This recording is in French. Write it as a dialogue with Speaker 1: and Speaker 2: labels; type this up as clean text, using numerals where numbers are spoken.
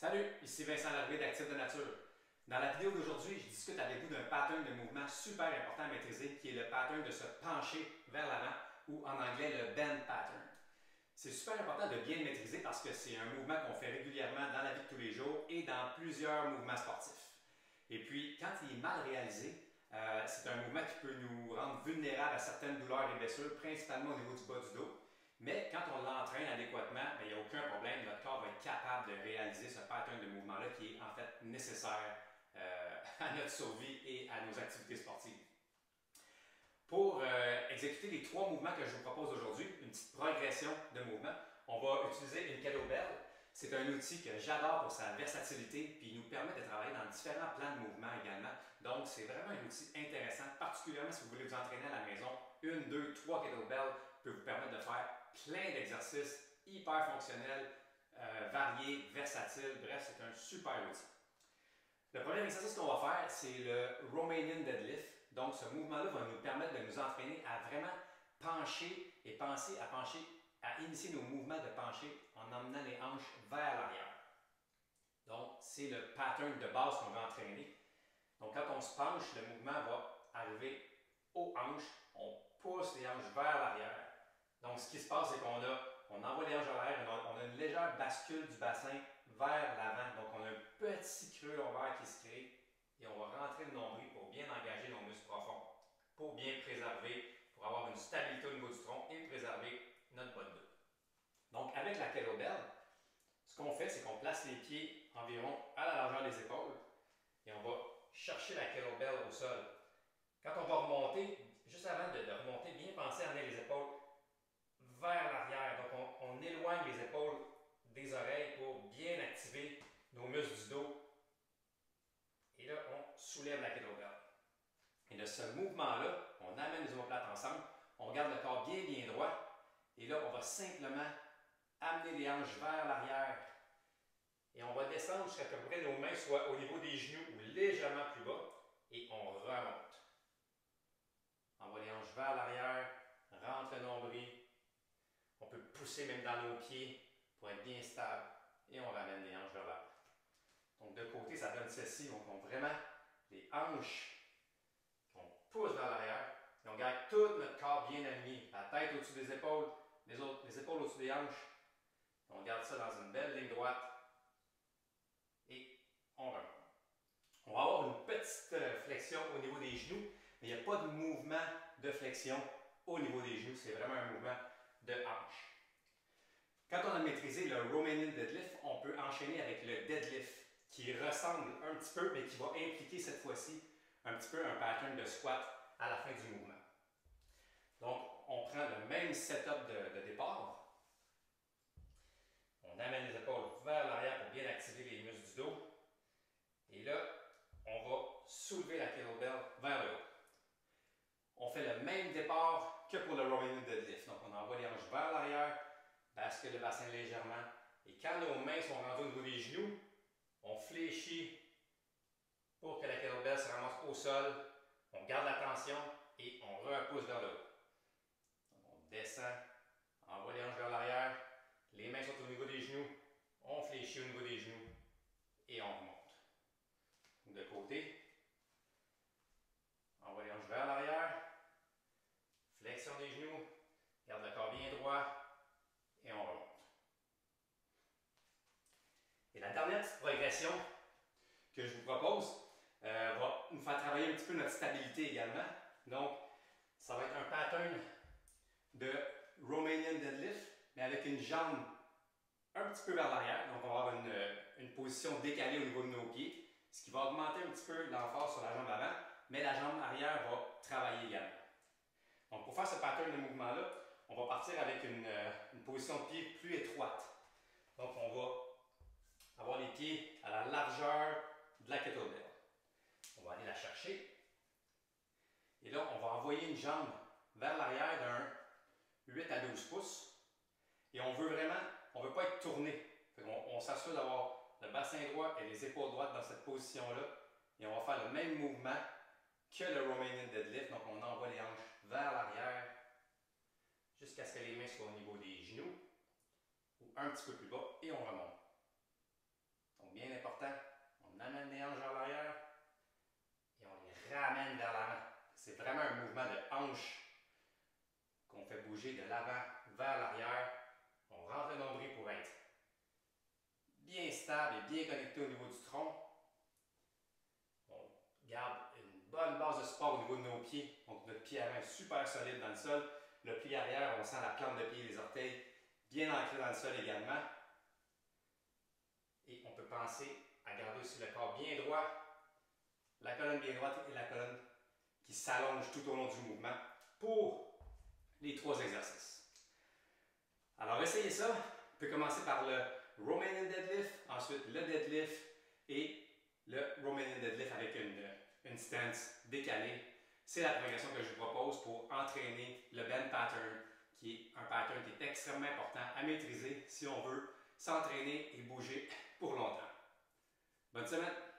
Speaker 1: Salut, ici Vincent Larrivée d'Actif de Nature. Dans la vidéo d'aujourd'hui, je discute avec vous d'un pattern de mouvement super important à maîtriser qui est le pattern de se pencher vers l'avant ou en anglais le bend pattern. C'est super important de bien le maîtriser parce que c'est un mouvement qu'on fait régulièrement dans la vie de tous les jours et dans plusieurs mouvements sportifs. Et puis, quand il est mal réalisé, c'est un mouvement qui peut nous rendre vulnérables à certaines douleurs et blessures, principalement au niveau du bas du dos. Mais quand on l'entraîne adéquatement, il n'y a aucun problème, notre corps va être capable de réaliser ce pattern de mouvement-là qui est en fait nécessaire à notre survie et à nos activités sportives. Pour exécuter les trois mouvements que je vous propose aujourd'hui, une petite progression de mouvement, on va utiliser une kettlebell. C'est un outil que j'adore pour sa versatilité puis il nous permet de travailler dans différents plans de mouvement également. Donc, c'est vraiment un outil intéressant, particulièrement si vous voulez vous entraîner à la maison. Une, deux, trois kettlebells peut vous permettre de faire plein d'exercices hyper fonctionnels, variés, versatiles. Bref, c'est un super outil. Le premier exercice qu'on va faire, c'est le Romanian deadlift. Donc, ce mouvement-là va nous permettre de nous entraîner à vraiment pencher et penser à initier nos mouvements de pencher en emmenant les hanches vers l'arrière. Donc, c'est le pattern de base qu'on va entraîner. Donc, quand on se penche, le mouvement va arriver aux hanches, on pousse les hanches vers l'arrière. Donc, ce qui se passe, c'est qu'on envoie les hanches vers l'arrière, on a une légère bascule du bassin vers l'avant. Donc, on a un petit creux lombaire qui se crée et on va rentrer le nombril pour bien engager nos muscles profonds, pour bien préserver, pour avoir une stabilité au niveau du tronc et préserver notre bas de dos. Donc, avec la kettlebell, ce qu'on fait, c'est qu'on place les pieds environ à la largeur des épaules et on va chercher la kettlebell au sol. Quand on va remonter, juste avant de remonter, bien penser à amener les épaules vers l'arrière. Donc, on éloigne les épaules des oreilles pour bien activer nos muscles du dos. Et là, on soulève la kettlebell. Et de ce mouvement-là, on amène les omoplates ensemble, on garde le corps bien droit. Et là, on va simplement amener les hanches vers l'arrière. Et on va descendre jusqu'à ce que nos mains soient au niveau des genoux ou légèrement plus bas. Et on remonte. On envoie les hanches vers l'arrière, rentre le nombril. On peut pousser même dans nos pieds pour être bien stable. Et on ramène les hanches vers l'avant. Donc de côté, ça donne ceci. Donc on a vraiment les hanches qu'on pousse vers l'arrière. Et on garde tout notre corps bien aligné. La tête au-dessus des épaules, les épaules au-dessus des hanches. Et on garde ça dans une belle ligne droite. Et on remonte. On va avoir une petite flexion au niveau des genoux, mais il n'y a pas de mouvement de flexion au niveau des genoux. C'est vraiment un mouvement de hanche. Quand on a maîtrisé le Romanian deadlift, on peut enchaîner avec le deadlift, qui ressemble un petit peu, mais qui va impliquer cette fois-ci un petit peu un pattern de squat à la fin du mouvement. Donc, on prend le même setup de départ. On amène les épaules vers l'arrière pour bien activer les muscles du dos. Et là, on va soulever la kettlebell vers le haut. On fait le même départ que pour le Romanian deadlift. Donc, on envoie les hanches vers l'arrière, bascule le bassin légèrement. Et quand nos mains sont rendues au niveau des genoux, on fléchit pour que la kettlebell se ramasse au sol. On garde la tension et on repousse vers le haut. Donc, on descend, on envoie les hanches vers l'arrière. Les mains sont au niveau des genoux. On fléchit au niveau des genoux et on remonte. De côté, on envoie les hanches vers l'arrière. Flexion des genoux. Garde le corps bien droit et on remonte. Et la dernière petite progression que je vous propose va nous faire travailler un petit peu notre stabilité également. Donc, ça va être un pattern de Romanian deadlift, mais avec une jambe un petit peu vers l'arrière. Donc, on va avoir une position décalée au niveau de nos pieds, ce qui va augmenter un petit peu l'emphase sur la jambe avant, mais la jambe arrière va travailler également. Donc, pour faire ce pattern de mouvement-là, on va partir avec une position de pied plus étroite. Donc, on va avoir les pieds à la largeur de la kettlebell. On va aller la chercher. Et là, on va envoyer une jambe vers l'arrière d'un 8 à 12 pouces. Et on veut pas être tourné. On s'assure d'avoir le bassin droit et les épaules droites dans cette position-là. Et on va faire le même mouvement que le Romanian deadlift. Donc, on envoie les hanches vers l'arrière jusqu'à ce que les mains soient au niveau des genoux ou un petit peu plus bas et on remonte. Donc, mouvement de hanche qu'on fait bouger de l'avant vers l'arrière. On rentre le nombril pour être bien stable et bien connecté au niveau du tronc. On garde une bonne base de support au niveau de nos pieds. Donc notre pied avant est super solide dans le sol. Le pli arrière, on sent la plante de pied et les orteils bien ancrés dans le sol également. Et on peut penser à garder aussi le corps bien droit, la colonne bien droite et la colonne qui s'allonge tout au long du mouvement pour les 3 exercices. Alors essayez ça. On peut commencer par le Romanian deadlift, ensuite le deadlift et le Romanian deadlift avec une stance décalée. C'est la progression que je vous propose pour entraîner le bend pattern, qui est un pattern qui est extrêmement important à maîtriser si on veut s'entraîner et bouger pour longtemps. Bonne semaine!